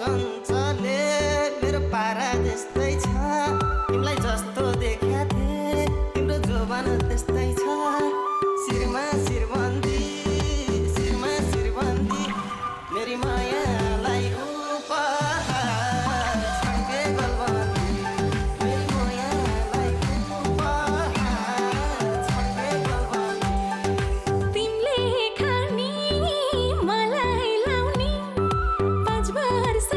चञ्चले मेरो पारा त्यस्तै छ तिमीलाई जस्तो देखा थिए तिम्रो जोबान त्यस्तै छ शिरमा शिरबन्दी शिरमा शिरबन्दी मेरी मायालाई उपहार छड्के गलबन्दी मेरी मायालाई उपहार छड्के गलबन्दी तिमीले खानी मलाई लाउने 5 वर्ष